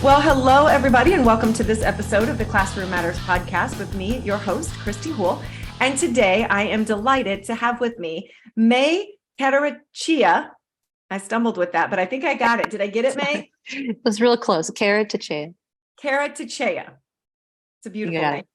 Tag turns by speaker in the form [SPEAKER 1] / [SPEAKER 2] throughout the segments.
[SPEAKER 1] Well, hello, everybody, and welcome to this episode of the Classroom Matters podcast with me, your host, Kristy Houle. And today I am delighted to have with me Mae Caratachea. I stumbled with that, but I think I got it. Did I get it, Mae?
[SPEAKER 2] It was real close. Caratachea.
[SPEAKER 1] Caratachea. It's a beautiful name.
[SPEAKER 2] It.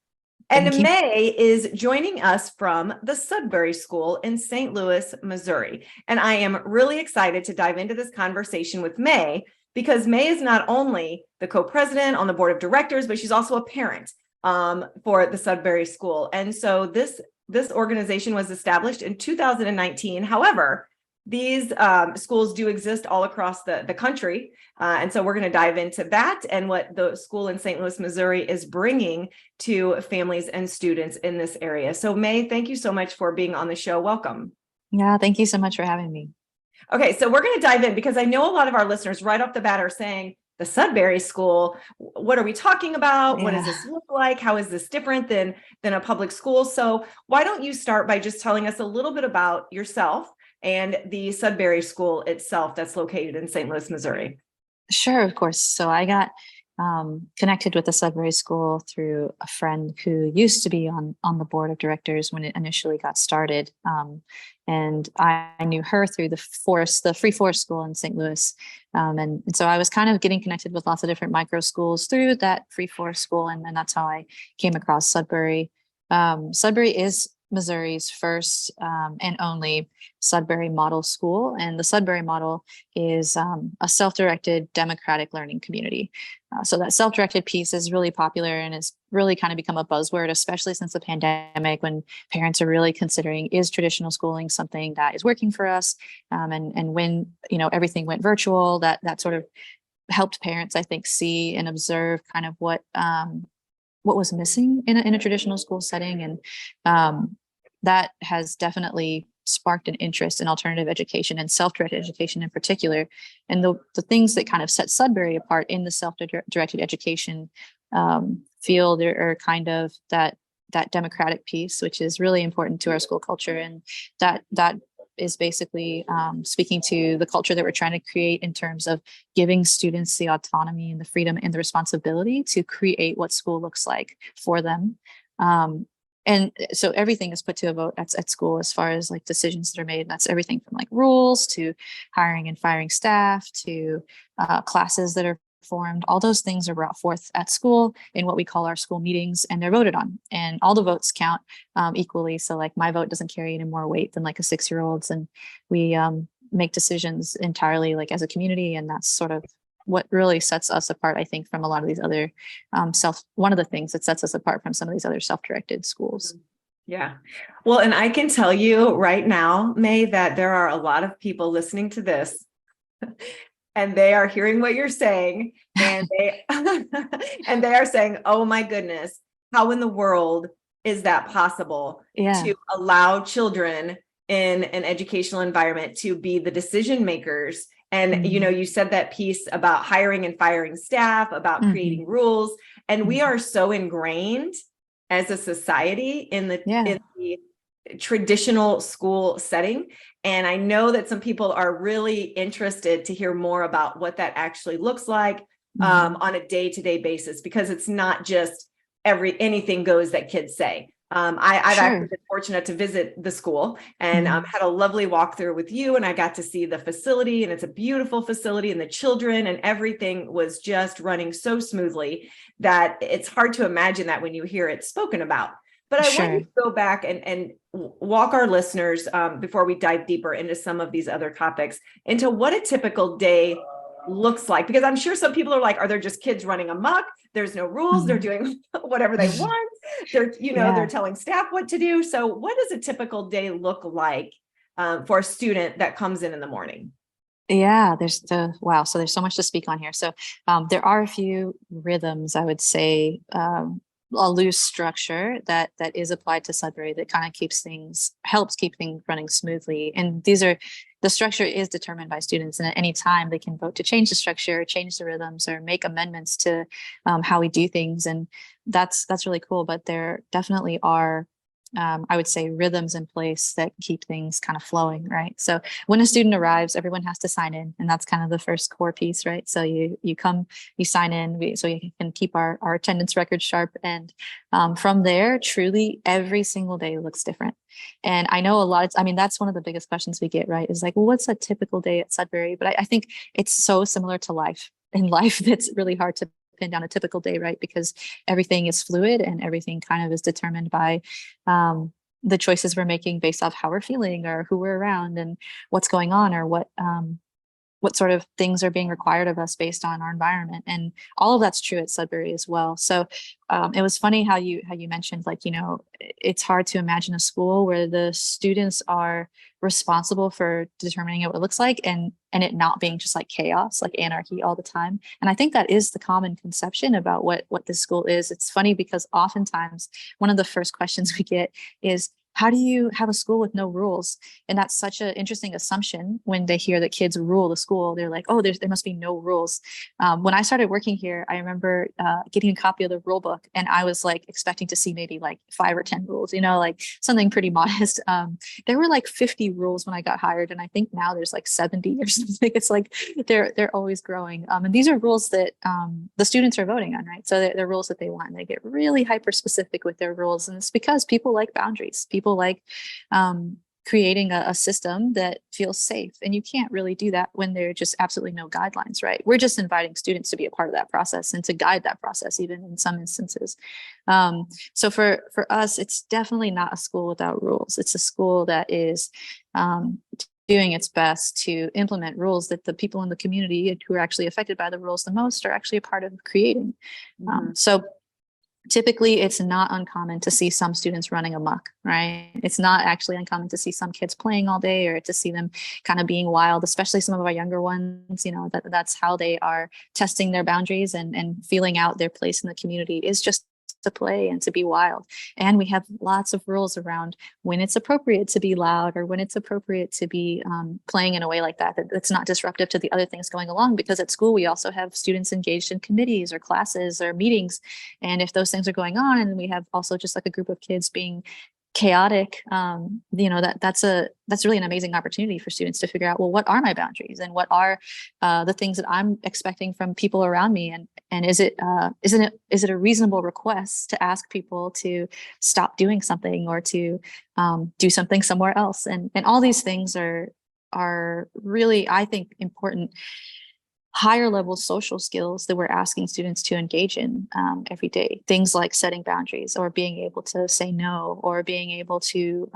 [SPEAKER 1] And Mae is joining us from the Sudbury School in St. Louis, Missouri. And I am really excited to dive into this conversation with Mae because Mae is not only the co-president on the board of directors, but she's also a parent for the Sudbury School. And so this organization was established in 2019. However, these schools do exist all across the country. And so we're going to dive into that and what the school in St. Louis, Missouri is bringing to families and students in this area. So Mae, thank you so much for being on the show. Welcome.
[SPEAKER 2] Yeah, thank you so much for having me.
[SPEAKER 1] Okay, so we're going to dive in because I know a lot of our listeners right off the bat are saying, the Sudbury School, what are we talking about? Yeah. What does this look like? How is this different than a public school? So why don't you start by just telling us a little bit about yourself and the Sudbury School itself that's located in St. Louis, Missouri?
[SPEAKER 2] Sure, of course. So I got connected with the Sudbury School through a friend who used to be on the board of directors when it initially got started. And I knew her through the Free Forest School in St. Louis. And so I was kind of getting connected with lots of different micro schools through that Free Forest School. And that's how I came across Sudbury. Sudbury is Missouri's first and only Sudbury model school. And the Sudbury model is a self-directed democratic learning community. So that self-directed piece is really popular and has really kind of become a buzzword, especially since the pandemic, when parents are really considering, is traditional schooling something that is working for us? And when, everything went virtual, that sort of helped parents, I think, see and observe kind of what was missing in a traditional school setting. And that has definitely sparked an interest in alternative education and self-directed education in particular. And the things that kind of set Sudbury apart in the self-directed education field are kind of that democratic piece, which is really important to our school culture. And that is basically speaking to the culture that we're trying to create in terms of giving students the autonomy and the freedom and the responsibility to create what school looks like for them. And so everything is put to a vote at school as far as like decisions that are made. That's everything from like rules to hiring and firing staff to classes that are formed. All those things are brought forth at school in what we call our school meetings, and they're voted on. And all the votes count equally. So like my vote doesn't carry any more weight than like a 6-year-old's. And we make decisions entirely like as a community. And that's sort of what really sets us apart, I think, from a lot of these other one of the things that sets us apart from some of these other self-directed schools.
[SPEAKER 1] Yeah. Well, and I can tell you right now, Mae, that there are a lot of people listening to this and they are hearing what you're saying and they and they are saying, oh my goodness, how in the world is that possible to allow children in an educational environment to be the decision makers? And, you said that piece about hiring and firing staff, about creating rules. And we are so ingrained as a society in the traditional school setting. And I know that some people are really interested to hear more about what that actually looks like on a day-to-day basis, because it's not just anything goes that kids say. I've actually been fortunate to visit the school and had a lovely walkthrough with you, and I got to see the facility, and it's a beautiful facility, and the children and everything was just running so smoothly that it's hard to imagine that when you hear it spoken about. But I want you to go back and walk our listeners before we dive deeper into some of these other topics into what a typical day looks like, because I'm sure some people are like, are there just kids running amok? There's no rules. They're doing whatever they want. They're, they're telling staff what to do. So what does a typical day look like for a student that comes in the morning?
[SPEAKER 2] Yeah, so there's so much to speak on here. So there are a few rhythms, I would say, a loose structure that is applied to Sudbury that kind of helps keep things running smoothly. And the structure is determined by students, and at any time they can vote to change the structure, change the rhythms, or make amendments to how we do things. And that's really cool. But there definitely are I would say, rhythms in place that keep things kind of flowing, right? So when a student arrives, everyone has to sign in, and that's kind of the first core piece, right? So you come, you sign in, so you can keep our attendance record sharp, and from there, truly every single day looks different. And I know I mean, that's one of the biggest questions we get, right? Is like, well, what's a typical day at Sudbury? But I think it's so similar to life. In life, that's really hard to pin down a typical day, right? Because everything is fluid and everything kind of is determined by the choices we're making based off how we're feeling or who we're around and what's going on, or what sort of things are being required of us based on our environment. And all of that's true at Sudbury as well. So it was funny how you mentioned, like, it's hard to imagine a school where the students are responsible for determining what it looks like, and it not being just like chaos, like anarchy all the time. And I think that is the common conception about what this school is. It's funny because oftentimes one of the first questions we get is, how do you have a school with no rules? And that's such an interesting assumption. When they hear that kids rule the school, they're like, oh, there must be no rules. When I started working here, I remember getting a copy of the rule book, and I was like expecting to see maybe like 5 or 10 rules, like something pretty modest. There were like 50 rules when I got hired, and I think now there's like 70 or something. It's like they're always growing. And these are rules that the students are voting on, right? So they're rules that they want, and they get really hyper specific with their rules. And it's because people like boundaries. People like creating a system that feels safe. And you can't really do that when there are just absolutely no guidelines, right? We're just inviting students to be a part of that process and to guide that process, even in some instances. So for us, it's definitely not a school without rules. It's a school that is doing its best to implement rules that the people in the community who are actually affected by the rules the most are actually a part of creating. So typically, it's not uncommon to see some students running amok, right? It's not actually uncommon to see some kids playing all day, or to see them kind of being wild, especially some of our younger ones. That's how they are testing their boundaries and feeling out their place in the community, is just to play and to be wild. And we have lots of rules around when it's appropriate to be loud, or when it's appropriate to be playing in a way like that's not disruptive to the other things going along. Because at school, we also have students engaged in committees or classes or meetings. And if those things are going on, and we have also just like a group of kids being chaotic, that's really an amazing opportunity for students to figure out, well, what are my boundaries, and what are the things that I'm expecting from people around me, and is it a reasonable request to ask people to stop doing something, or to do something somewhere else, and all these things are really, I think, important higher level social skills that we're asking students to engage in every day. Things like setting boundaries, or being able to say no, or being able to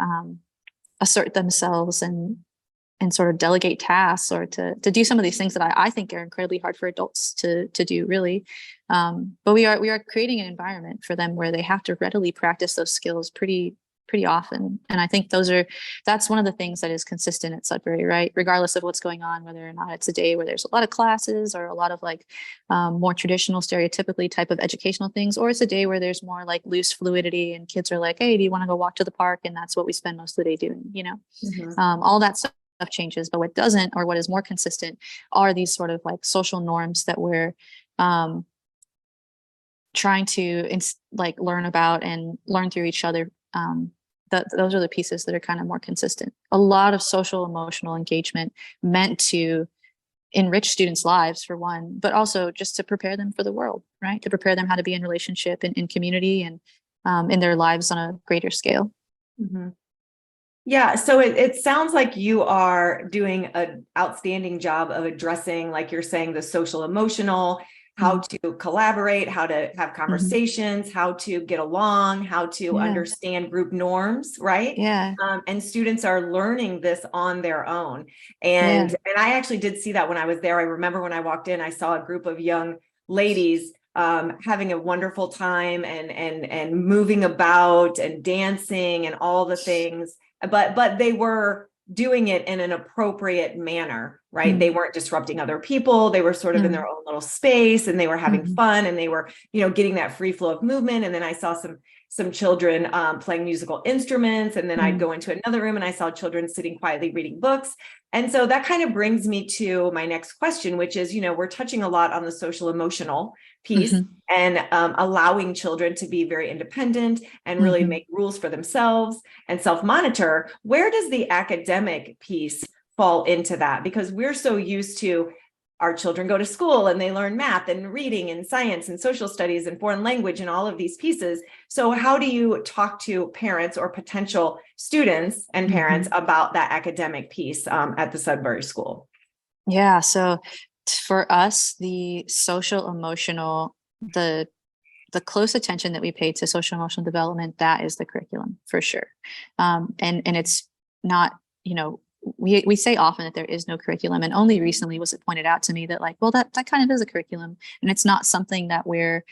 [SPEAKER 2] assert themselves and sort of delegate tasks, or to do some of these things that I think are incredibly hard for adults to do, really. But we are creating an environment for them where they have to readily practice those skills pretty often. And I think that's one of the things that is consistent at Sudbury, right? Regardless of what's going on, whether or not it's a day where there's a lot of classes, or a lot of like more traditional, stereotypically type of educational things, or it's a day where there's more like loose fluidity, and kids are like, hey, do you want to go walk to the park? And that's what we spend most of the day doing, all that stuff changes. But what doesn't, or what is more consistent, are these sort of like social norms that we're trying to learn about and learn through each other. Those are the pieces that are kind of more consistent. A lot of social emotional engagement meant to enrich students' lives, for one, but also just to prepare them for the world, right? To prepare them how to be in relationship and in community, and in their lives on a greater scale.
[SPEAKER 1] Mm-hmm. Yeah, so it sounds like you are doing an outstanding job of addressing, like you're saying, the social emotional, how to collaborate, how to have conversations, how to get along, how to understand group norms, right?
[SPEAKER 2] Yeah.
[SPEAKER 1] And students are learning this on their own. And I actually did see that when I was there. I remember when I walked in, I saw a group of young ladies having a wonderful time and moving about and dancing and all the things. But they were doing it in an appropriate manner, right? They weren't disrupting other people. They were sort of in their own little space, and they were having fun, and they were, getting that free flow of movement. And then I saw some some children playing musical instruments. And then I'd go into another room and I saw children sitting quietly reading books. And so that kind of brings me to my next question, which is, we're touching a lot on the social emotional piece and allowing children to be very independent and really make rules for themselves and self-monitor. Where does the academic piece fall into that? Because we're so used to our children go to school and they learn math and reading and science and social studies and foreign language and all of these pieces. So how do you talk to parents or potential students and parents about that academic piece at the Sudbury School?
[SPEAKER 2] Yeah. So for us, the social emotional, the close attention that we pay to social emotional development, that is the curriculum for sure. And it's not, we say often that there is no curriculum, and only recently was it pointed out to me that like, well, that kind of is a curriculum, and it's not something that we're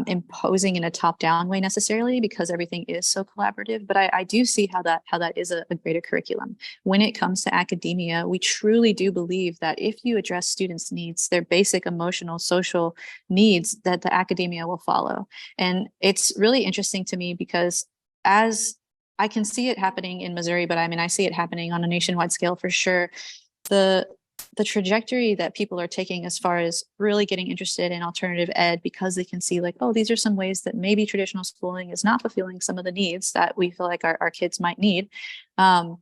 [SPEAKER 2] imposing in a top-down way necessarily, because everything is so collaborative. But I do see how that is a greater curriculum. When it comes to academia, we truly do believe that if you address students' needs, their basic emotional, social needs, that the academia will follow. And it's really interesting to me because as I can see it happening in Missouri, but I see it happening on a nationwide scale for sure. The trajectory that people are taking as far as really getting interested in alternative ed, because they can see like, oh, these are some ways that maybe traditional schooling is not fulfilling some of the needs that we feel like our kids might need. Kind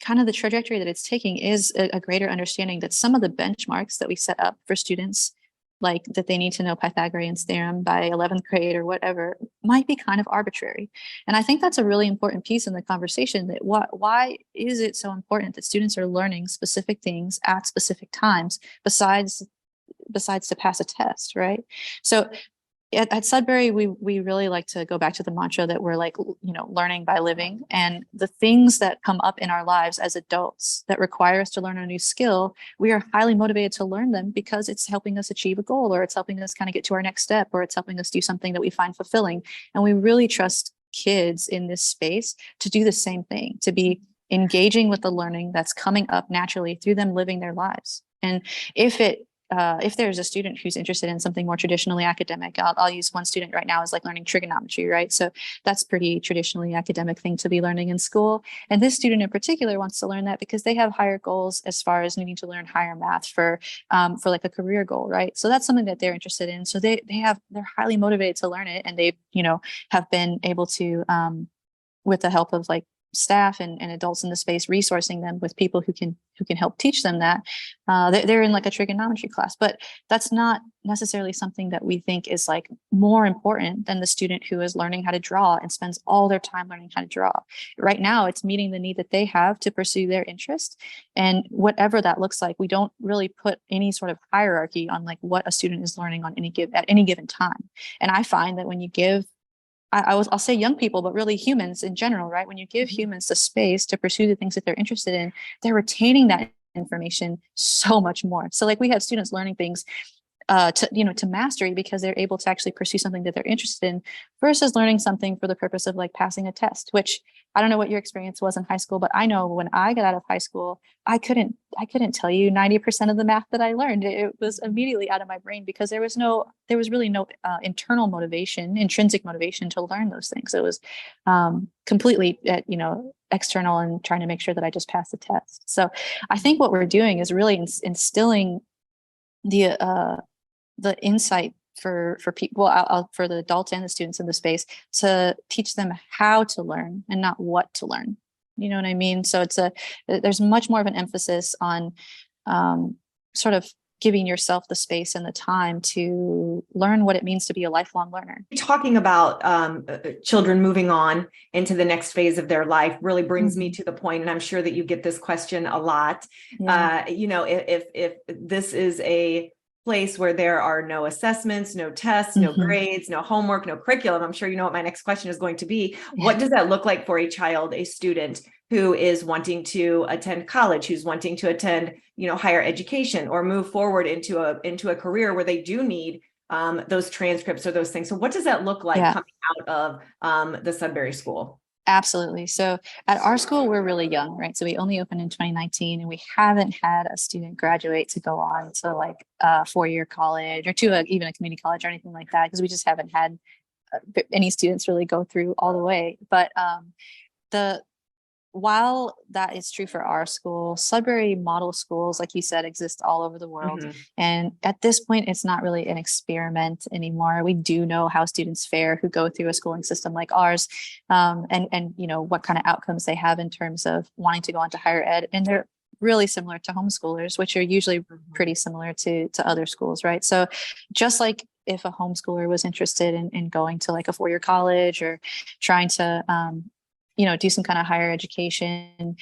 [SPEAKER 2] of the trajectory that it's taking is a greater understanding that some of the benchmarks that we set up for students, like that they need to know Pythagorean's theorem by 11th grade or whatever, might be kind of arbitrary. And I think that's a really important piece in the conversation, that why is it so important that students are learning specific things at specific times besides to pass a test, right? So at Sudbury, we really like to go back to the mantra that we're like, learning by living, and the things that come up in our lives as adults that require us to learn a new skill, we are highly motivated to learn them because it's helping us achieve a goal, or it's helping us kind of get to our next step, or it's helping us do something that we find fulfilling. And we really trust kids in this space to do the same thing, to be engaging with the learning that's coming up naturally through them living their lives. And if there's a student who's interested in something more traditionally academic, I'll use one student right now is like learning trigonometry, right? So that's pretty traditionally academic thing to be learning in school. And this student in particular wants to learn that because they have higher goals as far as needing to learn higher math for like a career goal, right? So that's something that they're interested in. So they're highly motivated to learn it, and they have been able to with the help of like staff and adults in the space, resourcing them with people who can help teach them that. They're in like a trigonometry class, but that's not necessarily something that we think is like more important than the student who is learning how to draw and spends all their time learning how to draw. Right now, it's meeting the need that they have to pursue their interest, and whatever that looks like. We don't really put any sort of hierarchy on like what a student is learning on at any given time. And I find that when you give I'll say young people, but really humans in general, right? When you give humans the space to pursue the things that they're interested in, they're retaining that information so much more. So like we have students learning things to mastery because they're able to actually pursue something that they're interested in, versus learning something for the purpose of like passing a test, which I don't know what your experience was in high school, but I know when I got out of high school, I couldn't tell you 90% of the math that I learned. It was immediately out of my brain because there was really no internal motivation, intrinsic motivation to learn those things. It was completely, external and trying to make sure that I just passed the test. So I think what we're doing is really instilling the insight for people, for the adults and the students in the space, to teach them how to learn and not what to learn. You know what I mean? So there's much more of an emphasis on sort of giving yourself the space and the time to learn what it means to be a lifelong learner.
[SPEAKER 1] Talking about children moving on into the next phase of their life really brings me to the point, and I'm sure that you get this question a lot. Yeah. If this is a place where there are no assessments, no tests, no grades, no homework, no curriculum, I'm sure you know what my next question is going to be. Yeah. What does that look like for a child, a student who is wanting to attend college, who's wanting to attend, higher education, or move forward into a career where they do need those transcripts or those things? So what does that look like coming out of the Sudbury School?
[SPEAKER 2] Absolutely. So at our school, we're really young, right? So we only opened in 2019, and we haven't had a student graduate to go on to like a 4-year college or to even a community college or anything like that, because we just haven't had any students really go through all the way. But the while that is true for our school, Sudbury model schools, like you said, exist all over the world.
[SPEAKER 1] Mhm.
[SPEAKER 2] And at this point, it's not really an experiment anymore. We do know how students fare who go through a schooling system like ours, and what kind of outcomes they have in terms of wanting to go on to higher ed. And they're really similar to homeschoolers, which are usually pretty similar to other schools, right? So just like if a homeschooler was interested in going to like a 4-year college or trying to do some kind of higher education.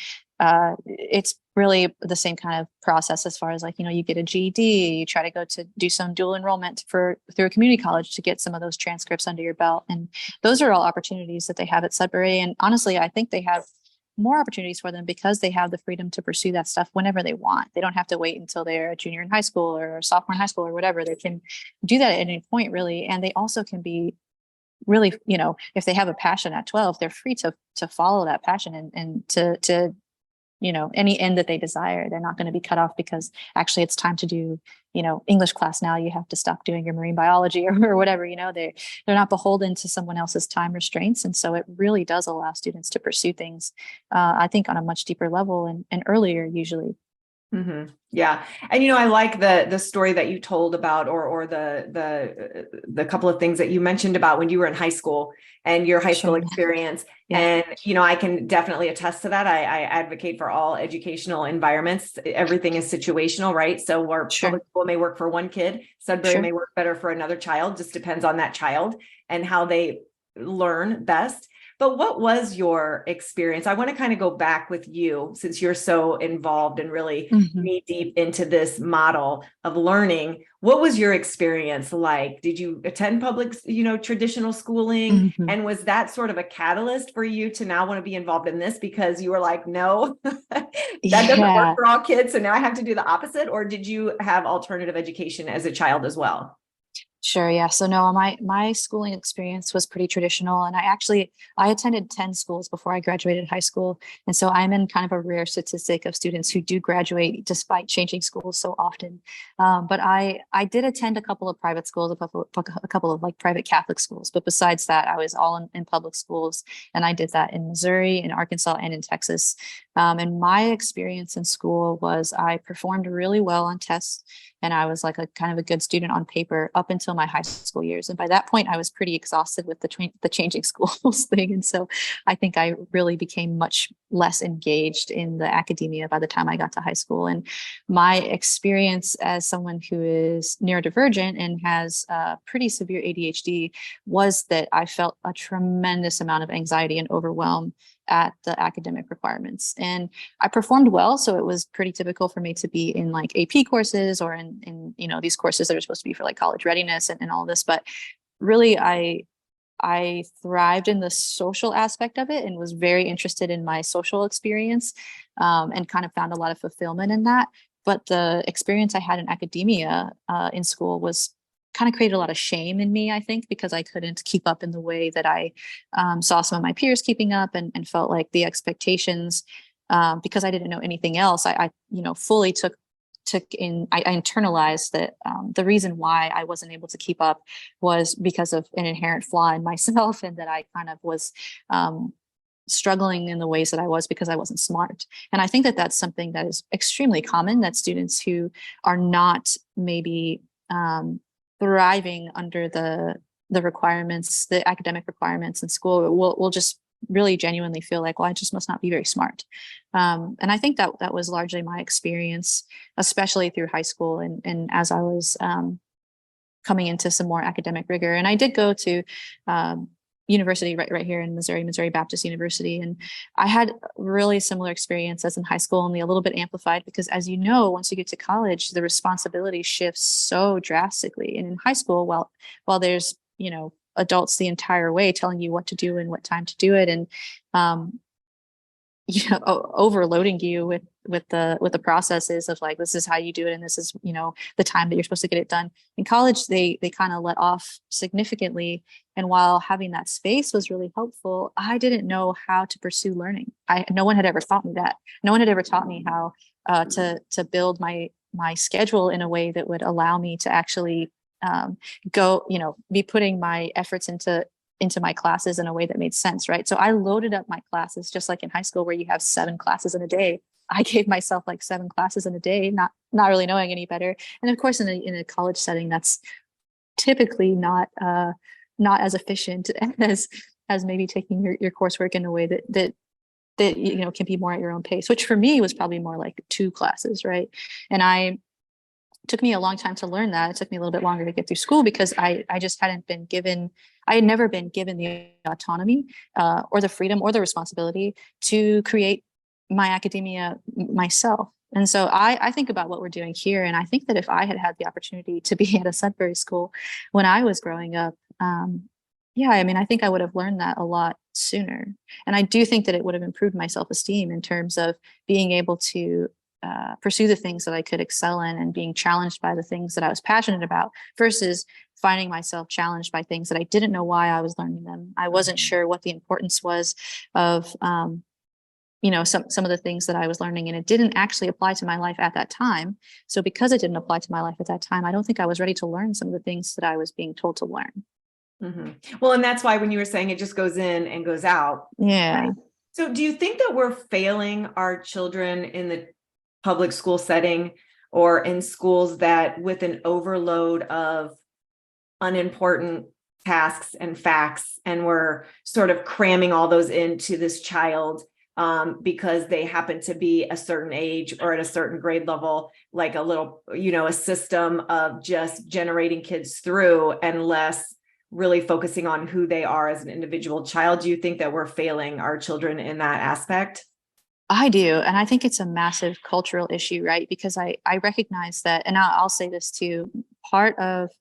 [SPEAKER 2] It's really the same kind of process as far as like, you get a GED, you try to go to do some dual enrollment through a community college to get some of those transcripts under your belt. And those are all opportunities that they have at Sudbury. And honestly, I think they have more opportunities for them because they have the freedom to pursue that stuff whenever they want. They don't have to wait until they're a junior in high school or a sophomore in high school or whatever. They can do that at any point, really. And they also can be really, if they have a passion at 12, they're free to follow that passion and to any end that they desire. They're not going to be cut off because actually it's time to do, English class now. You have to stop doing your marine biology or whatever, they're not beholden to someone else's time restraints. And so it really does allow students to pursue things, I think on a much deeper level and earlier usually.
[SPEAKER 1] Mm-hmm. Yeah. And, I like the story that you told about, or the couple of things that you mentioned about when you were in high school and your high school experience.
[SPEAKER 2] Yeah.
[SPEAKER 1] And, I can definitely attest to that. I advocate for all educational environments. Everything is situational, right? So where public school may work for one kid, Sudbury may work better for another child, just depends on that child and how they learn best. But what was your experience? I want to kind of go back with you since you're so involved and really knee deep into this model of learning. What was your experience like? Did you attend public, traditional schooling? And was that sort of a catalyst for you to now want to be involved in this because you were like, no, that doesn't work for all kids. So now I have to do the opposite. Or did you have alternative education as a child as well?
[SPEAKER 2] Sure. Yeah. So no, my schooling experience was pretty traditional, and I attended 10 schools before I graduated high school. And so I'm in kind of a rare statistic of students who do graduate despite changing schools so often. But I did attend a couple of private schools, a couple of like private Catholic schools. But besides that, I was all in public schools, and I did that in Missouri, in Arkansas, and in Texas. And my experience in school was I performed really well on tests. And I was like a kind of a good student on paper up until my high school years. And by that point, I was pretty exhausted with the changing schools thing. And so I think I really became much less engaged in the academia by the time I got to high school. And my experience as someone who is neurodivergent and has pretty severe ADHD was that I felt a tremendous amount of anxiety and overwhelm at the academic requirements. And I performed well. So it was pretty typical for me to be in like AP courses or in these courses that are supposed to be for like college readiness and all this. But really, I thrived in the social aspect of it and was very interested in my social experience, and kind of found a lot of fulfillment in that. But the experience I had in academia in school was kind of created a lot of shame in me, I think, because I couldn't keep up in the way that I saw some of my peers keeping up, and felt like the expectations, because I didn't know anything else, I fully took in, I internalized that the reason why I wasn't able to keep up was because of an inherent flaw in myself, and that I kind of was struggling in the ways that I was because I wasn't smart. And I think that that's something that is extremely common, that students who are not maybe thriving under the requirements, the academic requirements in school, will just really genuinely feel like, well, I just must not be very smart. And I think that was largely my experience, especially through high school and as I was coming into some more academic rigor. And I did go to university right here in Missouri Baptist University. And I had really similar experience as in high school, only a little bit amplified, because as you know, once you get to college, the responsibility shifts so drastically. And in high school, while there's, adults the entire way telling you what to do and what time to do it, and overloading you with the processes of like, this is how you do it, and this is the time that you're supposed to get it done. In college, they kind of let off significantly, and while having that space was really helpful, I didn't know how to pursue learning. No one had ever taught me that. No one had ever taught me how to build my schedule in a way that would allow me to actually be putting my efforts into into my classes in a way that made sense, right? So I loaded up my classes just like in high school where you have 7 classes in a day. I gave myself like 7 classes in a day, not really knowing any better. And of course, in a college setting, that's typically not as efficient as maybe taking your coursework in a way that you know can be more at your own pace, which for me was probably more like 2 classes, right? And took me a long time to learn that. It took me a little bit longer to get through school because I just hadn't been given, I had never been given the autonomy or the freedom or the responsibility to create my academia myself. And so I think about what we're doing here. And I think that if I had had the opportunity to be at a Sudbury school when I was growing up, yeah, I mean, I think I would have learned that a lot sooner. And I do think that it would have improved my self-esteem in terms of being able to pursue the things that I could excel in and being challenged by the things that I was passionate about versus finding myself challenged by things that I didn't know why I was learning them. I wasn't sure what the importance was of, you know, some of the things that I was learning, and it didn't actually apply to my life at that time. So because it didn't apply to my life at that time, I don't think I was ready to learn some of the things that I was being told to learn.
[SPEAKER 1] Well, and that's why when you were saying it just goes in and goes out.
[SPEAKER 2] Yeah.
[SPEAKER 1] Right? So do you think that we're failing our children in the public school setting or in schools that with an overload of unimportant tasks and facts, and we're sort of cramming all those into this child because they happen to be a certain age or at a certain grade level, like a little, you know, a system of just generating kids through and less really focusing on who they are as an individual child? Do you think that we're failing our children in that aspect?
[SPEAKER 2] I do. And I think it's a massive cultural issue, right? Because I recognize that, and I'll say this too, part of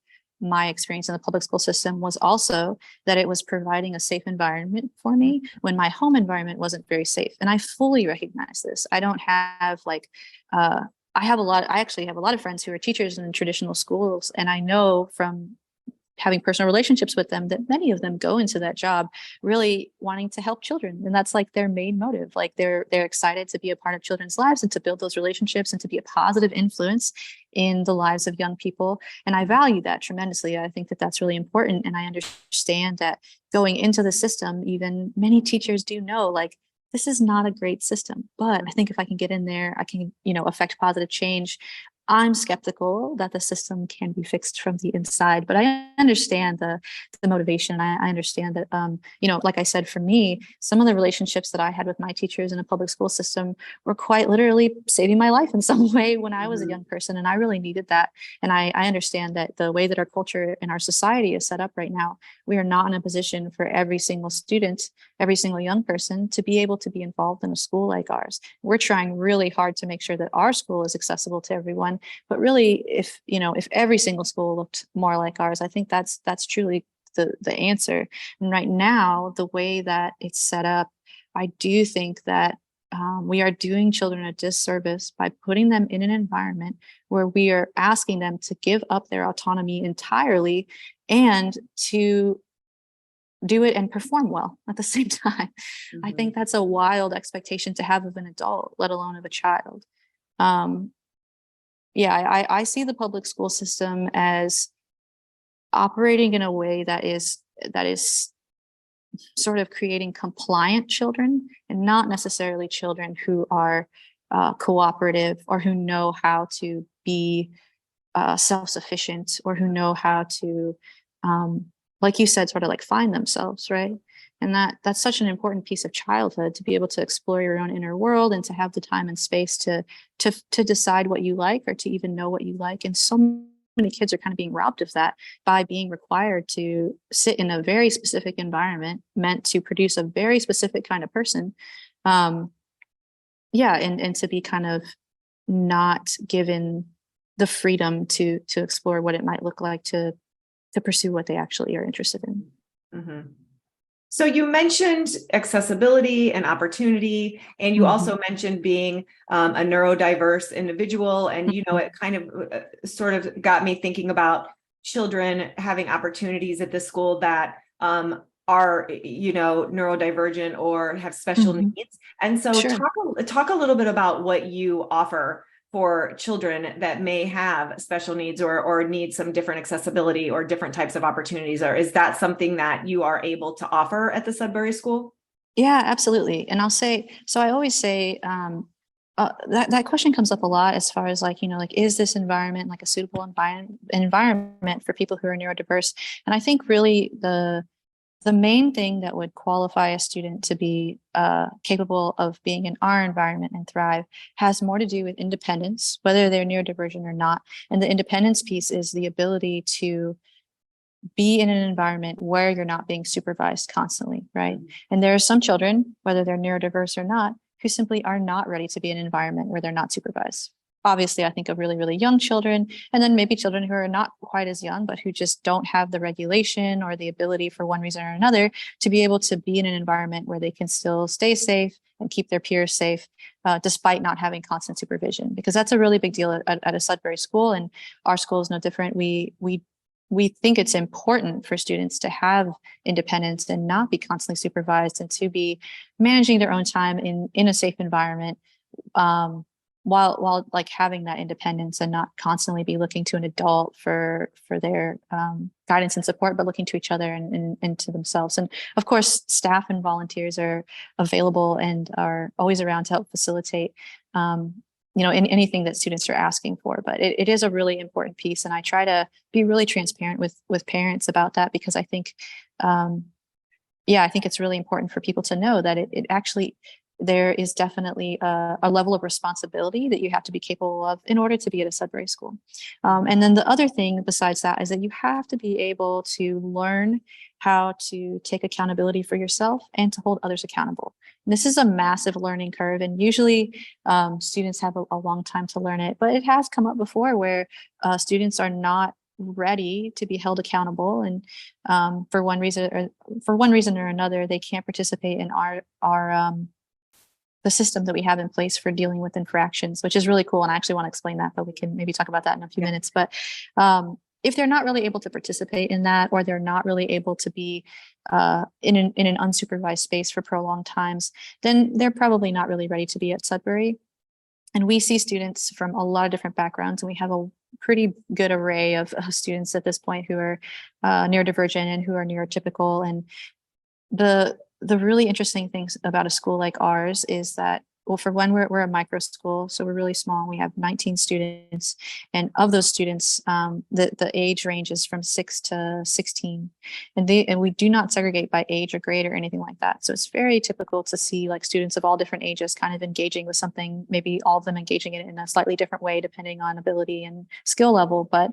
[SPEAKER 2] my experience in the public school system was also that it was providing a safe environment for me when my home environment wasn't very safe. And I fully recognize this. I don't have like, I actually have a lot of friends who are teachers in traditional schools. And I know from having personal relationships with them that many of them go into that job really wanting to help children, and that's like their main motive. Like they're excited to be a part of children's lives and to build those relationships and to be a positive influence in the lives of young people, and I value that tremendously. I think that that's really important, and I understand that going into the system, even many teachers do know like this is not a great system, but I think if I can get in there, I can, you know, affect positive change. I'm skeptical that the system can be fixed from the inside, but I understand the motivation. I understand that, you know, like I said, for me, some of the relationships that I had with my teachers in a public school system were quite literally saving my life in some way when I was a young person, and I really needed that. And I understand that the way that our culture and our society is set up right now, we are not in a position for every single student, every single young person to be able to be involved in a school like ours. We're trying really hard to make sure that our school is accessible to everyone. But really, if every single school looked more like ours, I think that's truly the answer. And right now, the way that it's set up, I do think that we are doing children a disservice by putting them in an environment where we are asking them to give up their autonomy entirely and to do it and perform well at the same time. I think that's a wild expectation to have of an adult, let alone of a child. Yeah, I see the public school system as operating in a way that is sort of creating compliant children and not necessarily children who are cooperative or who know how to be self-sufficient or who know how to, like you said, sort of like find themselves, right? And that's such an important piece of childhood, to be able to explore your own inner world and to have the time and space to decide what you like or to even know what you like. And so many kids are kind of being robbed of that by being required to sit in a very specific environment meant to produce a very specific kind of person. Yeah, and to be kind of not given the freedom to explore what it might look like to pursue what they actually are interested in.
[SPEAKER 1] Mm-hmm. So you mentioned accessibility and opportunity, and you also mentioned being a neurodiverse individual. And, you know, it kind of sort of got me thinking about children having opportunities at the school that are, you know, neurodivergent or have special needs. And so
[SPEAKER 2] Sure.
[SPEAKER 1] talk a little bit about what you offer for children that may have special needs or need some different accessibility or different types of opportunities? Or is that something that you are able to offer at the Sudbury School?
[SPEAKER 2] Yeah, absolutely. And I'll say, so I always say, that question comes up a lot as far as like, like, is this environment like a suitable environment for people who are neurodiverse? And I think really the main thing that would qualify a student to be capable of being in our environment and thrive has more to do with independence, whether they're neurodivergent or not. And the independence piece is the ability to be in an environment where you're not being supervised constantly, right? And there are some children, whether they're neurodiverse or not, who simply are not ready to be in an environment where they're not supervised. Obviously, I think of really, really young children, and then maybe children who are not quite as young, but who just don't have the regulation or the ability for one reason or another to be able to be in an environment where they can still stay safe and keep their peers safe, despite not having constant supervision. Because that's a really big deal at a Sudbury school, and our school is no different. We think it's important for students to have independence and not be constantly supervised, and to be managing their own time in a safe environment, while like having that independence and not constantly be looking to an adult for their guidance and support, but looking to each other and to themselves. And of course, staff and volunteers are available and are always around to help facilitate in anything that students are asking for. But it is a really important piece, and I try to be really transparent with parents about that, because I think I think it's really important for people to know that it actually, there is definitely a level of responsibility that you have to be capable of in order to be at a Sudbury school. And then the other thing besides that is that you have to be able to learn how to take accountability for yourself and to hold others accountable. And this is a massive learning curve, and usually students have a long time to learn it, but it has come up before where students are not ready to be held accountable, and for one reason or another, they can't participate in our the system that we have in place for dealing with infractions, which is really cool. And I actually want to explain that, but we can maybe talk about that in a few minutes. But if they're not really able to participate in that, or they're not really able to be in an unsupervised space for prolonged times, then they're probably not really ready to be at Sudbury. And we see students from a lot of different backgrounds, and we have a pretty good array of students at this point who are neurodivergent and who are neurotypical. And the really interesting things about a school like ours is that, well, for one, we're a micro school, so we're really small. We have 19 students, and of those students, the age range is from 6 to 16, and we do not segregate by age or grade or anything like that. So it's very typical to see like students of all different ages kind of engaging with something, maybe all of them engaging in it in a slightly different way depending on ability and skill level. But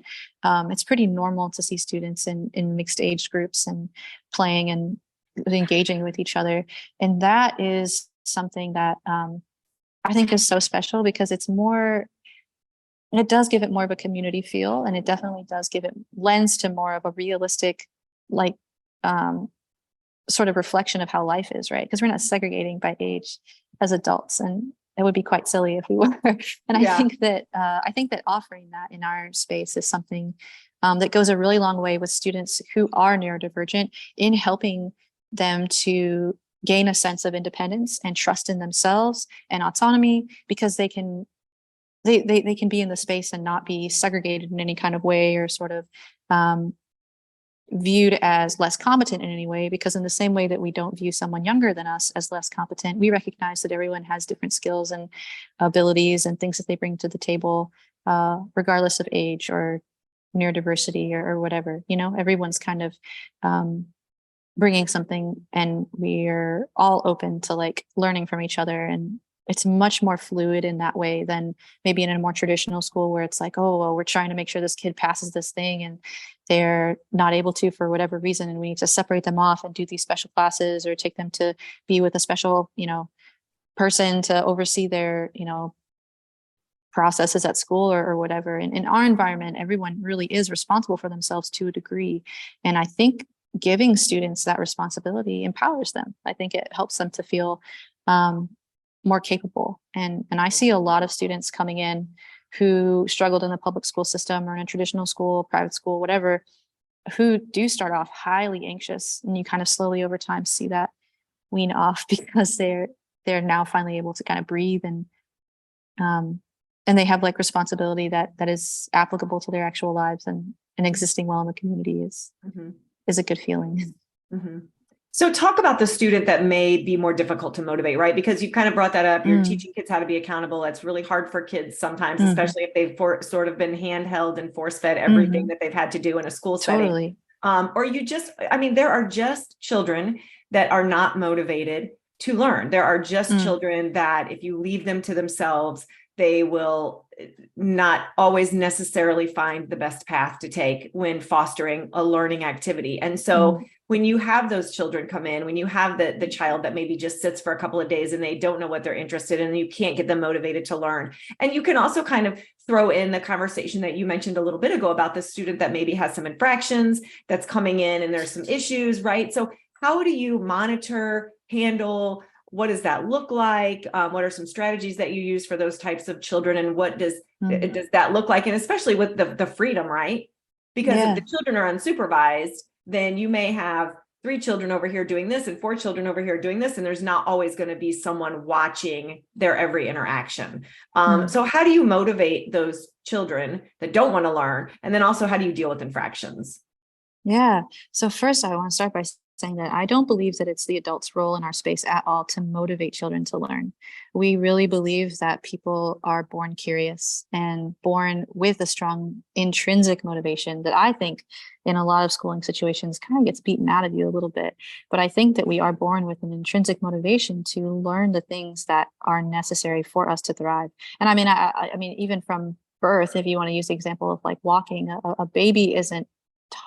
[SPEAKER 2] it's pretty normal to see students in mixed age groups and playing and engaging with each other. And that is something that I think is so special, because it does give it more of a community feel, and it definitely does give it lens to more of a realistic, like sort of reflection of how life is, right? Because we're not segregating by age as adults, and it would be quite silly if we were. And I think that offering that in our space is something that goes a really long way with students who are neurodivergent, in helping them to gain a sense of independence and trust in themselves and autonomy, because they can be in the space and not be segregated in any kind of way, or sort of viewed as less competent in any way. Because in the same way that we don't view someone younger than us as less competent, we recognize that everyone has different skills and abilities and things that they bring to the table, regardless of age or neurodiversity or whatever. Everyone's kind of bringing something, and we're all open to like learning from each other. And it's much more fluid in that way than maybe in a more traditional school, where it's like, oh, well, we're trying to make sure this kid passes this thing and they're not able to for whatever reason, and we need to separate them off and do these special classes, or take them to be with a special person to oversee their processes at school or whatever. And in our environment, everyone really is responsible for themselves to a degree. And I think giving students that responsibility empowers them. I think it helps them to feel more capable. And I see a lot of students coming in who struggled in the public school system or in a traditional school, private school, whatever, who do start off highly anxious. And you kind of slowly over time see that wean off, because they're now finally able to kind of breathe and they have like responsibility that is applicable to their actual lives, and existing well in the community is a good feeling.
[SPEAKER 1] Mm-hmm. So talk about the student that may be more difficult to motivate, right? Because you kind of brought that up. You're teaching kids how to be accountable. That's really hard for kids sometimes, especially if they've sort of been handheld and force-fed everything that they've had to do in a school setting. Or there are just children that are not motivated to learn. There are just children that if you leave them to themselves, they will not always necessarily find the best path to take when fostering a learning activity. And so when you have those children come in, when you have the child that maybe just sits for a couple of days and they don't know what they're interested in, you can't get them motivated to learn. And you can also kind of throw in the conversation that you mentioned a little bit ago about the student that maybe has some infractions that's coming in and there's some issues, right? So how do you monitor, handle, what does that look like? What are some strategies that you use for those types of children? And what does that look like? And especially with the freedom, right? Because if the children are unsupervised, then you may have 3 children over here doing this and 4 children over here doing this. And there's not always going to be someone watching their every interaction. So how do you motivate those children that don't want to learn? And then also, how do you deal with infractions?
[SPEAKER 2] Yeah. So first, I want to start by saying that I don't believe that it's the adult's role in our space at all to motivate children to learn. We really believe that people are born curious and born with a strong intrinsic motivation that I think in a lot of schooling situations kind of gets beaten out of you a little bit. But I think that we are born with an intrinsic motivation to learn the things that are necessary for us to thrive. And I mean, even from birth, if you want to use the example of like walking, a baby isn't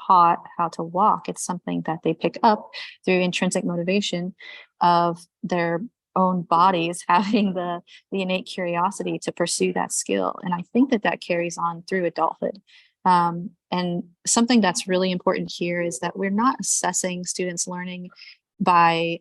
[SPEAKER 2] taught how to walk. It's something that they pick up through intrinsic motivation of their own bodies having the innate curiosity to pursue that skill. And I think that carries on through adulthood. And something that's really important here is that we're not assessing students' learning by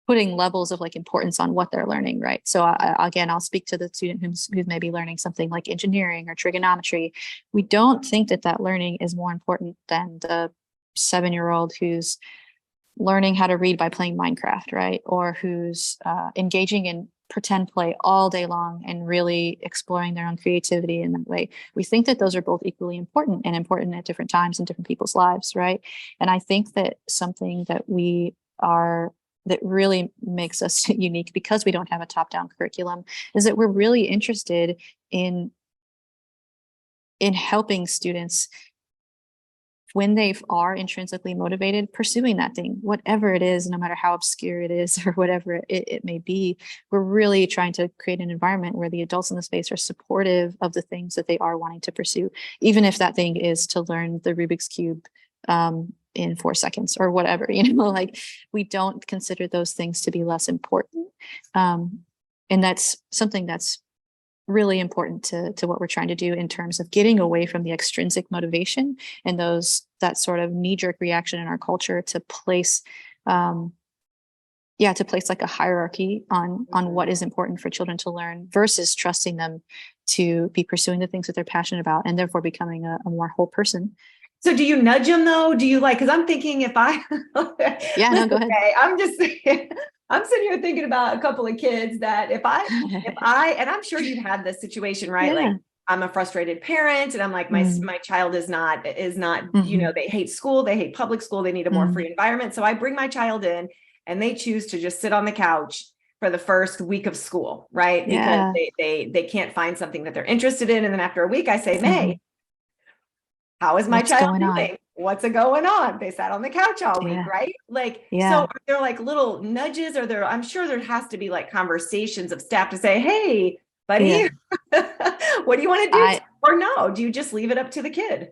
[SPEAKER 2] putting levels of like importance on what they're learning, right? So again, I'll speak to the student who's maybe learning something like engineering or trigonometry. We don't think that learning is more important than the 7-year-old who's learning how to read by playing Minecraft, right? Or who's engaging in pretend play all day long and really exploring their own creativity in that way. We think that those are both equally important and important at different times in different people's lives, right? And I think that something that really makes us unique, because we don't have a top-down curriculum, is that we're really interested in helping students, when they are intrinsically motivated, pursuing that thing, whatever it is, no matter how obscure it is or whatever it may be. We're really trying to create an environment where the adults in the space are supportive of the things that they are wanting to pursue, even if that thing is to learn the Rubik's Cube in 4 seconds or whatever, like we don't consider those things to be less important. And that's something that's really important to what we're trying to do in terms of getting away from the extrinsic motivation and that sort of knee-jerk reaction in our culture to place like a hierarchy on what is important for children to learn versus trusting them to be pursuing the things that they're passionate about and therefore becoming a more whole person.
[SPEAKER 1] So do you nudge them though? Do you because I'm thinking if I,
[SPEAKER 2] no, go ahead.
[SPEAKER 1] Okay, I'm sitting here thinking about a couple of kids that if I, and I'm sure you've had this situation, right?
[SPEAKER 2] Yeah.
[SPEAKER 1] Like I'm a frustrated parent and I'm like, my child is not, they hate school. They hate public school. They need a more free environment. So I bring my child in and they choose to just sit on the couch for the first week of school, right? Because they can't find something that they're interested in. And then after a week I say, Mae, how is my child doing? What's going on? They sat on the couch all week, right? So are there like little nudges, or I'm sure there has to be like conversations of staff to say, hey, buddy, what do you want to do? Or no, do you just leave it up to the kid?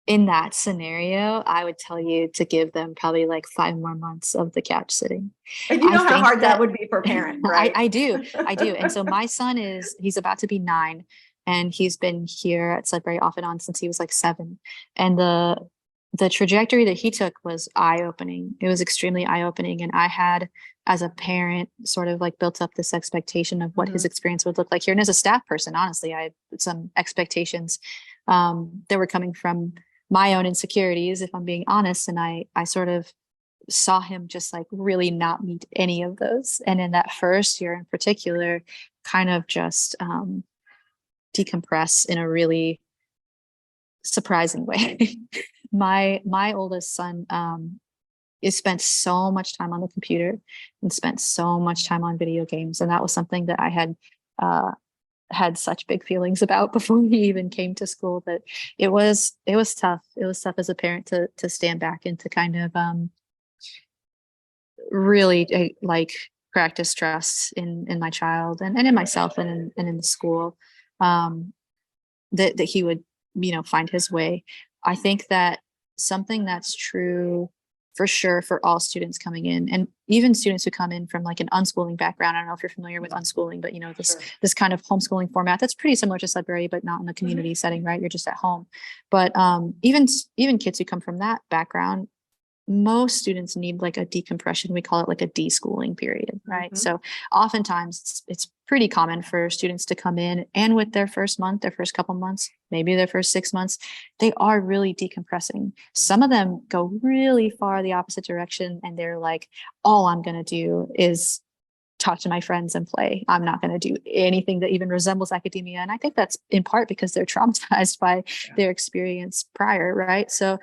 [SPEAKER 2] In that scenario, I would tell you to give them probably like 5 more months of the couch sitting.
[SPEAKER 1] And you know how hard that would be for parents, right?
[SPEAKER 2] I do. And so my son he's about to be 9. And he's been here at Sudbury off and on since he was like 7. And the trajectory that he took was eye-opening. It was extremely eye-opening. And I had, as a parent, sort of like built up this expectation of what his experience would look like here. And as a staff person, honestly, I had some expectations that were coming from my own insecurities, if I'm being honest. And I sort of saw him just like really not meet any of those. And in that first year in particular, kind of just decompress in a really surprising way. My oldest son is spent so much time on the computer and spent so much time on video games, and that was something that I had such big feelings about before he even came to school. That it was tough. It was tough as a parent to stand back and to kind of really like practice trust in my child and in myself and in the school, that he would, find his way. I think that something that's true for sure for all students coming in, and even students who come in from like an unschooling background. I don't know if you're familiar with unschooling, but this kind of homeschooling format that's pretty similar to Sudbury, but not in the community setting, right? You're just at home. But even kids who come from that background, most students need like a decompression. We call it like a deschooling period, right? So oftentimes it's pretty common for students to come in and with their first month, their first couple months, maybe their first 6 months, they are really decompressing. Some of them go really far the opposite direction, and they're like, all I'm going to do is talk to my friends and play. I'm not going to do anything that even resembles academia. And I think that's in part because they're traumatized by their experience prior, right? So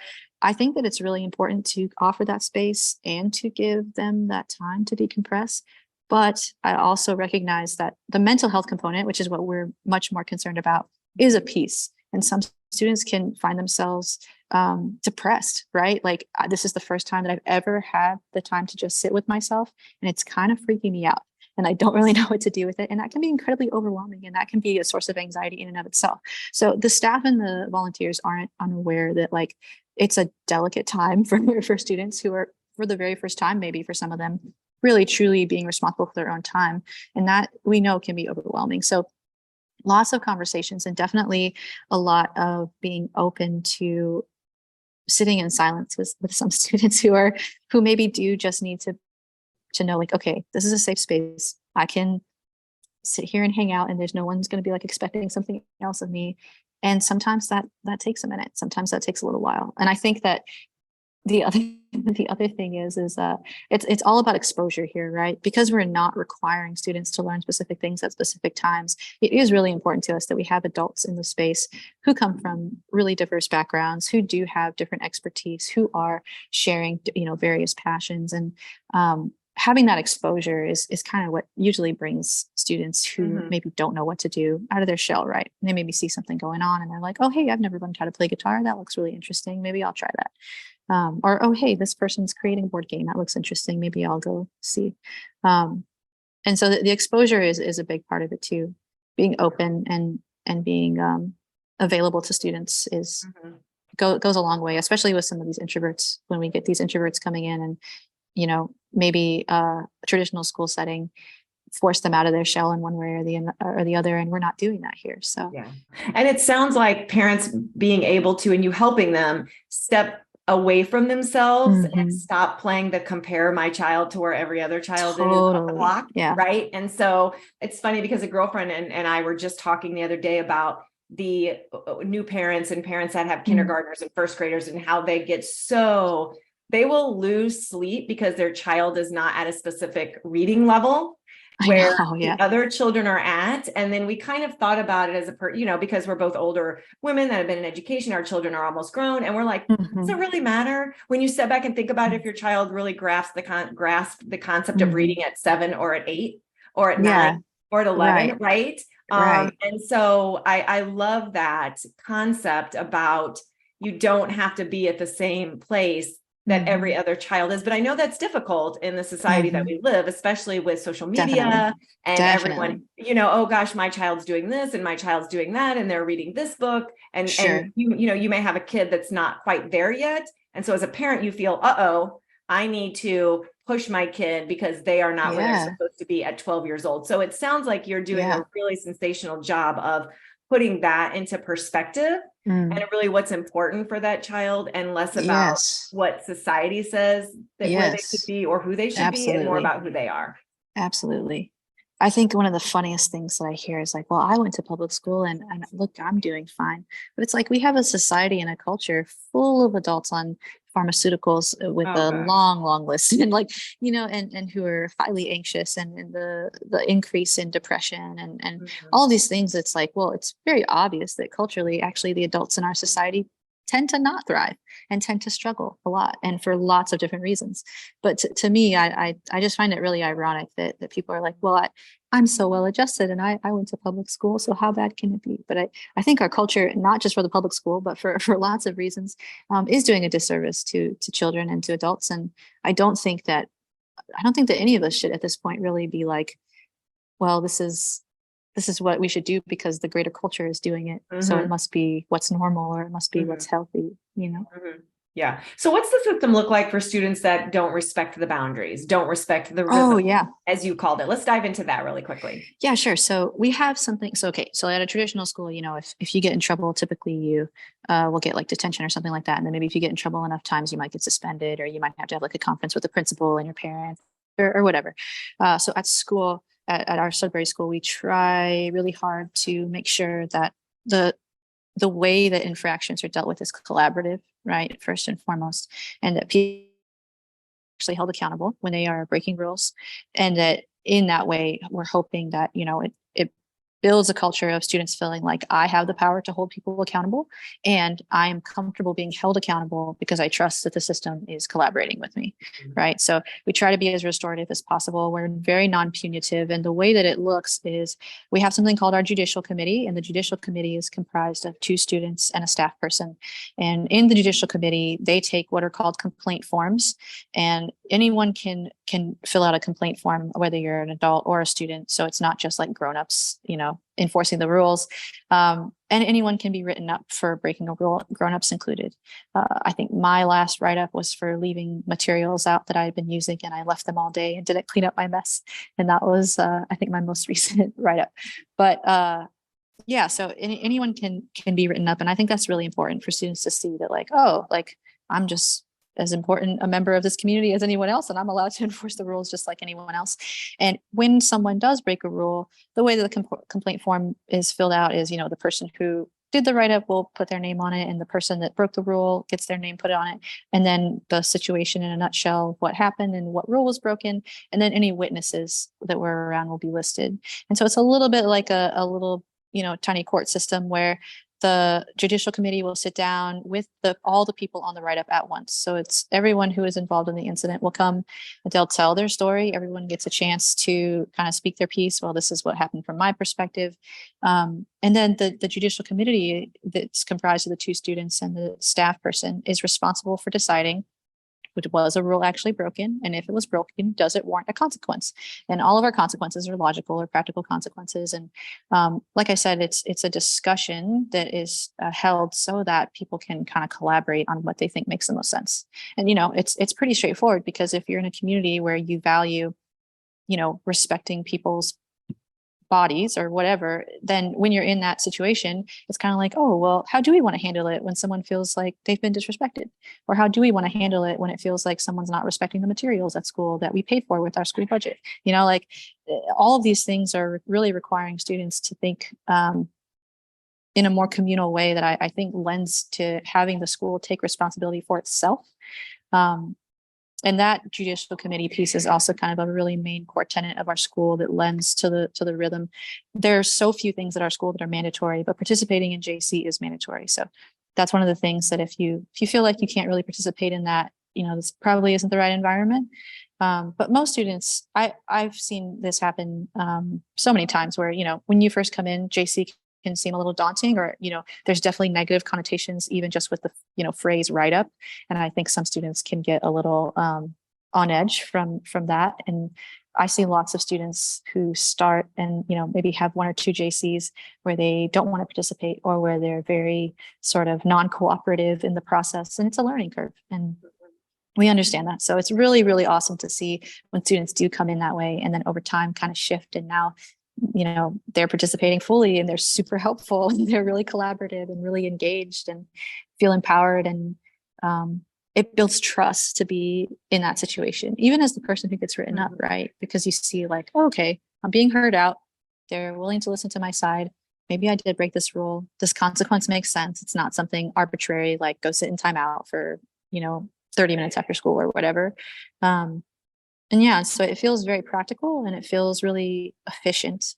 [SPEAKER 2] I think that it's really important to offer that space and to give them that time to decompress. But I also recognize that the mental health component, which is what we're much more concerned about, is a piece. And some students can find themselves depressed, right? Like this is the first time that I've ever had the time to just sit with myself, and it's kind of freaking me out. And I don't really know what to do with it. And that can be incredibly overwhelming, and that can be a source of anxiety in and of itself. So the staff and the volunteers aren't unaware that like it's a delicate time for students who are, for the very first time, maybe for some of them, really truly being responsible for their own time. And that we know can be overwhelming. So lots of conversations, and definitely a lot of being open to sitting in silence with some students who maybe do just need to know, like, okay, this is a safe space. I can sit here and hang out, and there's no one's going to be like expecting something else of me. And sometimes that takes a minute. Sometimes that takes a little while. And I think that the other thing is it's all about exposure here, right? Because we're not requiring students to learn specific things at specific times. It is really important to us that we have adults in the space who come from really diverse backgrounds, who do have different expertise, who are sharing, various passions. And having that exposure is kind of what usually brings students who maybe don't know what to do out of their shell, right? And they maybe see something going on and they're like, oh, hey, I've never learned how to play guitar. That looks really interesting. Maybe I'll try that. Or, oh, hey, this person's creating a board game. That looks interesting. Maybe I'll go see. And so the exposure is a big part of it too. Being open and being available to students goes a long way, especially with some of these introverts. When we get these introverts coming in and, maybe a traditional school setting force them out of their shell in one way or the other. And we're not doing that here. So,
[SPEAKER 1] yeah. And it sounds like parents being able to, and you helping them step away from themselves and stop playing the compare my child to where every other child is on the block.
[SPEAKER 2] Yeah.
[SPEAKER 1] Right. And so it's funny because a girlfriend and I were just talking the other day about the new parents and parents that have kindergartners and first graders, and how they will lose sleep because their child is not at a specific reading level where the other children are at. And then we kind of thought about it as because we're both older women that have been in education, our children are almost grown. And we're like, does it really matter when you step back and think about it, if your child really grasps the concept of reading at 7 or at 8 or at 9 or at 11, right? And so I love that concept about you don't have to be at the same place that every other child is. But I know that's difficult in the society that we live, especially with social media and everyone, oh gosh, my child's doing this and my child's doing that, and they're reading this book. And you may have a kid that's not quite there yet. And so as a parent, you feel, I need to push my kid because they are not where they're supposed to be at 12 years old. So it sounds like you're doing a really sensational job of putting that into perspective and really what's important for that child, and less about what society says that where they should be or who they should be, and more about who they are.
[SPEAKER 2] Absolutely. I think one of the funniest things that I hear is like, well, I went to public school and look, I'm doing fine. But it's like we have a society and a culture full of adults on pharmaceuticals with
[SPEAKER 1] Oh
[SPEAKER 2] a
[SPEAKER 1] gosh.
[SPEAKER 2] long list and like, and who are highly anxious and the increase in depression and
[SPEAKER 1] Mhm.
[SPEAKER 2] all these things. It's like, well, it's very obvious that culturally, actually, the adults in our society tend to not thrive and tend to struggle a lot and for lots of different reasons. But to me, I just find it really ironic that people are like, well, I'm so well adjusted and I went to public school, so how bad can it be? But I think our culture, not just for the public school, but for lots of reasons, is doing a disservice to children and to adults. And I don't think that any of us should at this point really be like, well, this is what we should do because the greater culture is doing it. So it
[SPEAKER 1] Mhm.
[SPEAKER 2] must be what's normal or it must be what's
[SPEAKER 1] Mhm.
[SPEAKER 2] healthy.
[SPEAKER 1] Mhm. Yeah. So what's the system look like for students that don't respect the boundaries, don't respect the
[SPEAKER 2] Oh,
[SPEAKER 1] rhythm,
[SPEAKER 2] yeah.
[SPEAKER 1] as you called it? Let's dive into that really quickly.
[SPEAKER 2] Yeah, sure. So we have something. So, okay. So at a traditional school, if you get in trouble, typically you will get like detention or something like that. And then maybe if you get in trouble enough times, you might get suspended or you might have to have like a conference with the principal and your parents or whatever. So at school, at our Sudbury school, we try really hard to make sure that the the way that infractions are dealt with is collaborative, right? First and foremost, and that people actually held accountable when they are breaking rules, and that in that way, we're hoping that it builds a culture of students feeling like I have the power to hold people accountable, and I am comfortable being held accountable because I trust that the system is collaborating with me, right? So we try to be as restorative as possible. We're very non-punitive, and the way that it looks is we have something called our judicial committee, and the judicial committee is comprised of 2 students and a staff person. And in the judicial committee, they take what are called complaint forms, and anyone can fill out a complaint form, whether you're an adult or a student. So it's not just like grown-ups, enforcing the rules. And anyone can be written up for breaking a rule, grown-ups included. I think my last write-up was for leaving materials out that I had been using, and I left them all day and didn't clean up my mess. And that was, I think, my most recent write-up. But yeah, so anyone can be written up, and I think that's really important for students to see that, like, oh, like I'm just as important a member of this community as anyone else, and I'm allowed to enforce the rules just like anyone else. And when someone does break a rule, the way that the complaint form is filled out is, the person who did the write-up will put their name on it, and the person that broke the rule gets their name put on it, and then the situation in a nutshell, what happened and what rule was broken, and then any witnesses that were around will be listed. And so it's a little bit like a little tiny court system where the judicial committee will sit down with all the people on the write-up at once. So it's everyone who is involved in the incident will come, they'll tell their story. Everyone gets a chance to kind of speak their piece. Well, this is what happened from my perspective. And then the judicial committee that's comprised of the 2 students and the staff person is responsible for deciding which was a rule actually broken, and if it was broken, does it warrant a consequence? And all of our consequences are logical or practical consequences. And like I said, it's a discussion that is held so that people can kind of collaborate on what they think makes the most sense. And it's pretty straightforward, because if you're in a community where you value respecting people's bodies or whatever, then when you're in that situation, it's kind of like, oh, well, how do we want to handle it when someone feels like they've been disrespected? Or how do we want to handle it when it feels like someone's not respecting the materials at school that we paid for with our school budget? Like all of these things are really requiring students to think in a more communal way that I think lends to having the school take responsibility for itself. And that judicial committee piece is also kind of a really main core tenet of our school that lends to the rhythm. There's so few things at our school that are mandatory, but participating in JC is mandatory. So that's one of the things that if you feel like you can't really participate in that, this probably isn't the right environment. But most students, I've seen this happen so many times where, when you first come in, JC can seem a little daunting, or there's definitely negative connotations even just with the phrase write up, and I think some students can get a little on edge from that. And I see lots of students who start and maybe have 1 or 2 JCs where they don't want to participate, or where they're very sort of non-cooperative in the process, and it's a learning curve, and we understand that. So it's really, really awesome to see when students do come in that way, and then over time kind of shift, and now they're participating fully, and they're super helpful, and they're really collaborative and really engaged and feel empowered. And it builds trust to be in that situation, even as the person who gets written up, right? Because you see like, oh, okay, I'm being heard out. They're willing to listen to my side. Maybe I did break this rule. This consequence makes sense. It's not something arbitrary, like go sit in timeout for, 30 minutes after school or whatever. And yeah, so it feels very practical and it feels really efficient.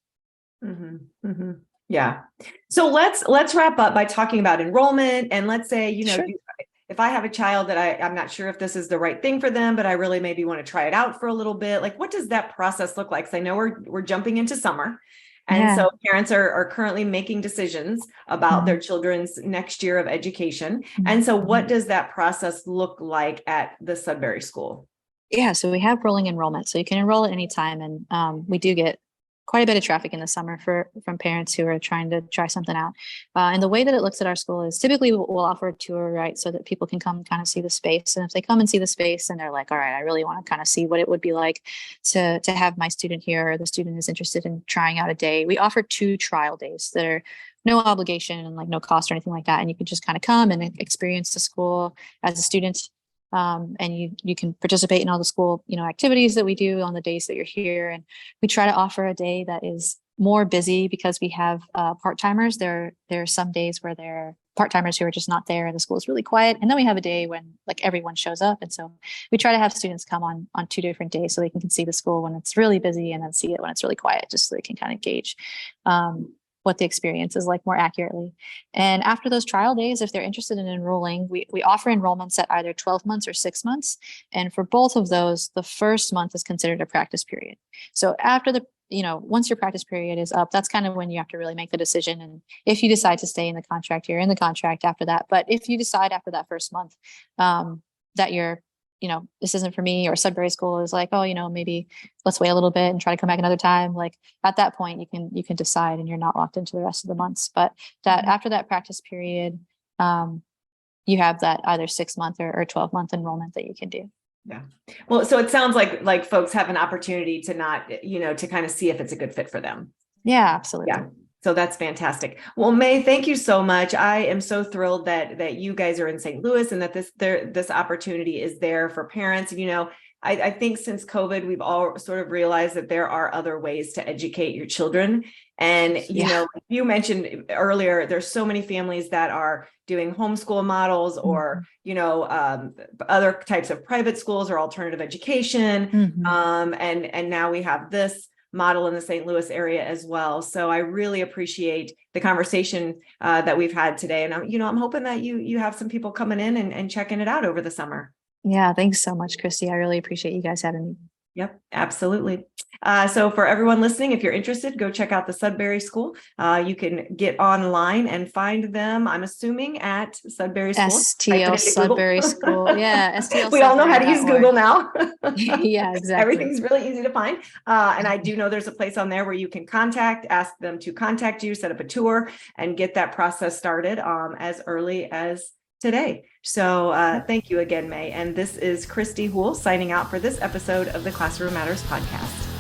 [SPEAKER 1] Yeah. So let's wrap up by talking about enrollment. And let's say,
[SPEAKER 2] Sure.
[SPEAKER 1] if I have a child that I'm not sure if this is the right thing for them, but I really maybe want to try it out for a little bit, like what does that process look like? Because I know we're jumping into summer. And so parents are currently making decisions about their children's next year of education. And so what does that process look like at the Sudbury School?
[SPEAKER 2] Yeah, so we have rolling enrollment, so you can enroll at any time, and we do get quite a bit of traffic in the summer from parents who are trying to try something out. And the way that it looks at our school is typically we'll offer a tour, right, so that people can come kind of see the space. And if they come and see the space and they're like, all right, I really want to kind of see what it would be like to have my student here, or the student is interested in trying out a day, we offer 2 trial days that are no obligation and like no cost or anything like that. And you can just kind of come and experience the school as a student. And you can participate in all the school, activities that we do on the days that you're here. And we try to offer a day that is more busy because we have part-timers. There are some days where there are part-timers who are just not there and the school is really quiet. And then we have a day when like everyone shows up. And so we try to have students come on 2 different days so they can see the school when it's really busy and then see it when it's really quiet, just so they can kind of gauge what the experience is like more accurately. And after those trial days, if they're interested in enrolling, we offer enrollments at either 12 months or 6 months. And for both of those, the first month is considered a practice period. So after once your practice period is up, that's kind of when you have to really make the decision. And if you decide to stay in the contract, you're in the contract after that. But if you decide after that first month that you're this isn't for me, or Sudbury School is like, oh, maybe let's wait a little bit and try to come back another time. Like at that point, you can decide and you're not locked into the rest of the months. But that after that practice period, you have that either 6-month or 12-month enrollment that you can do.
[SPEAKER 1] Yeah. Well, so it sounds like folks have an opportunity to not, to kind of see if it's a good fit for them.
[SPEAKER 2] Yeah, absolutely. Yeah.
[SPEAKER 1] So that's fantastic. Well, Mae, thank you so much. I am so thrilled that you guys are in St. Louis and that this opportunity is there for parents. I think since COVID, we've all sort of realized that there are other ways to educate your children. And, you mentioned earlier, there's so many families that are doing homeschool models or, other types of private schools or alternative education. And now we have this model in the St. Louis area as well. So I really appreciate the conversation that we've had today. And I'm hoping that you have some people coming in and checking it out over the summer.
[SPEAKER 2] Yeah, thanks so much, Kristy. I really appreciate you guys having me.
[SPEAKER 1] Yep, absolutely. So for everyone listening, if you're interested, go check out the Sudbury School. You can get online and find them, I'm assuming, at Sudbury School.
[SPEAKER 2] STL Sudbury School. Yeah, STL.
[SPEAKER 1] We all know how to use Google now.
[SPEAKER 2] Yeah, exactly.
[SPEAKER 1] Everything's really easy to find. And I do know there's a place on there where you can ask them to contact you, set up a tour, and get that process started as early as today. So thank you again, Mae. And this is Kristy Houle signing out for this episode of the Classroom Matters podcast.